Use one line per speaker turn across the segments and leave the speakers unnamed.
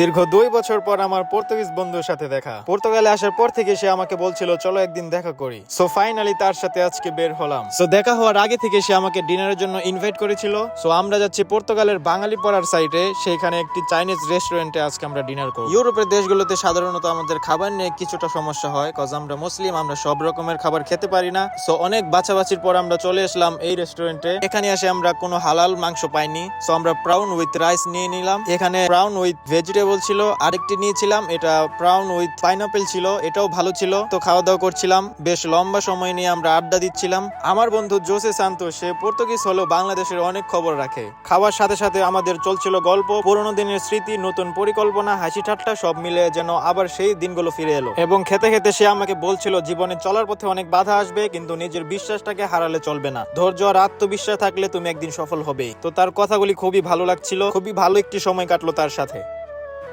দীর্ঘ 2 বছর পর আমার পর্তুগিজ বন্ধুর সাথে দেখা। পর্তুগালে আসার পর থেকে সে আমাকে বলছিল চলো একদিন দেখা করি। সো ফাইনালি তার সাথে আজকে বের হলাম। সো দেখা হওয়ার আগে থেকে সে আমাকে ডিনারের জন্য ইনভাইট করেছিল। সো আমরা যাচ্ছি পর্তুগালের বাঙালি পাড়ার সাইডে, সেখানে একটি চাইনিজ রেস্টুরেন্টে আজকে আমরা ডিনার করব। ইউরোপের দেশগুলোতে সাধারণত আমাদের খাবার নিয়ে কিছুটা সমস্যা হয়, কজ আমরা মুসলিম, আমরা সব রকমের খাবার খেতে পারি না। সো অনেক বাছাবাছির পর আমরা চলে আসলাম এই রেস্টুরেন্টে। এখানে এসে আমরা কোনো হালাল মাংস পাইনি। সো আমরা প্রাউন উইথ রাইস নিয়ে নিলাম। এখানে প্রাউন উইথ ভেজিটেবল ছিল, আরেকটি নিয়েছিলাম এটা প্রাউন উইথ পাইনাপেল ছিল, এটাও ভালো ছিল। তো খাওয়া দাওয়া করছিলাম, বেশ লম্বা সময় নিয়ে আমরা আড্ডা দিচ্ছিলাম। আমার বন্ধু জোসে সান্তোস, সে পর্তুগিজ হলেও বাংলাদেশের অনেক খবর রাখে। খাওয়ার সাথে সাথে আমাদের চলছিল গল্প, পুরোনো দিনের স্মৃতি, নতুন পরিকল্পনা, হাসি ঠাট্টা সব মিলে যেন আবার সেই দিনগুলো ফিরে এলো। এবং খেতে খেতে সে আমাকে বলছিল জীবনে চলার পথে অনেক বাধা আসবে, কিন্তু নিজের বিশ্বাসটাকে হারালে চলবে না। ধৈর্য আর আত্মবিশ্বাস থাকলে তুমি একদিন সফল হবে। তো তার কথাগুলি খুবই ভালো লাগছিল, খুবই ভালো একটি সময় কাটলো তার সাথে।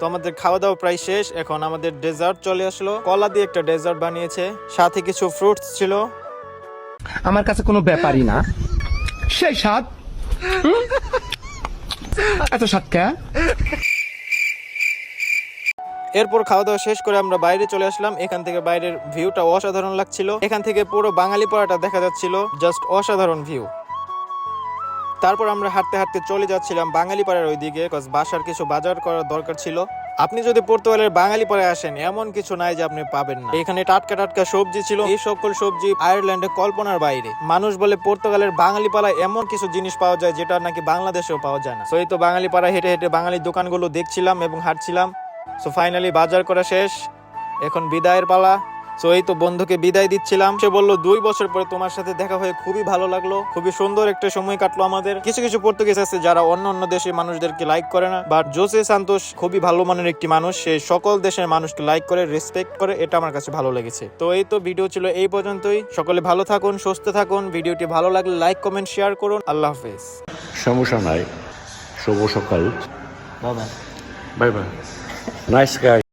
তো আমাদের খাওয়া দাওয়া প্রায় শেষ, এখন আমাদের ডেজার্ট চলে আসলো। কলা দিয়ে একটা ডেজার্ট বানিয়েছে, সাথে কিছু ফ্রুটস ছিল।
আমার কাছে কোনো ব্যাপারই না, সেই স্বাদ। এত স্বাদ কে?
এরপর খাওয়া দাওয়া শেষ করে আমরা বাইরে চলে আসলাম। এখান থেকে বাইরের ভিউটা অসাধারণ লাগছিল। এখান থেকে পুরো বাঙালি পাড়াটা দেখা যাচ্ছিল, জাস্ট অসাধারণ ভিউ। তারপর আমরা হাঁটতে হাঁটতে চলে যাচ্ছিলাম বাঙালি পাড়ার ওইদিকে, কজ বাসার কিছু বাজার করার দরকার ছিল। আপনি যদি পর্তুগালের বাঙালি পাড়ায় আসেন, এমন কিছু নাই যে আপনি পাবেন না। এখানে টাটকা টাটকা সবজি ছিল, এই সকল সবজি আয়ারল্যান্ডে কল্পনার বাইরে। মানুষ বলে পর্তুগালের বাঙালি পাড়ায় এমন কিছু জিনিস পাওয়া যায় যেটা নাকি বাংলাদেশেও পাওয়া যায় না। সো এই তো বাঙালি পাড়ায় হেঁটে হেঁটে বাঙালি দোকানগুলো দেখছিলাম এবং হাঁটছিলাম। সো ফাইনালি বাজার করা শেষ, এখন বিদায়ের পালা। সো এই তো বন্ধুকে বিদায় দিচ্ছিলাম। সে বললো 2 বছর পরে তোমার সাথে দেখা হয়ে খুবই ভালো লাগলো, খুবই সুন্দর একটা সময় কাটলো আমাদের। কিছু কিছু পর্তুগিজ আছে যারা অন্য অন্য দেশের মানুষদেরকে লাইক করে না, বাট জোসে সান্তোস খুবই ভালো মানের একটি মানুষ। সে সকল দেশের মানুষকে লাইক করে, রেসপেক্ট করে, এটা আমার কাছে ভালো লেগেছে। তো এই তো ভিডিও ছিল এই পর্যন্তই। সকলে ভালো থাকুন, সুস্থ থাকুন। ভিডিওটি ভালো লাগলে লাইক, কমেন্ট, শেয়ার করুন। আল্লাহ হাফেজ।
সমস্যা নাই, শুভ সকাল, বাই বাই। Nice guy.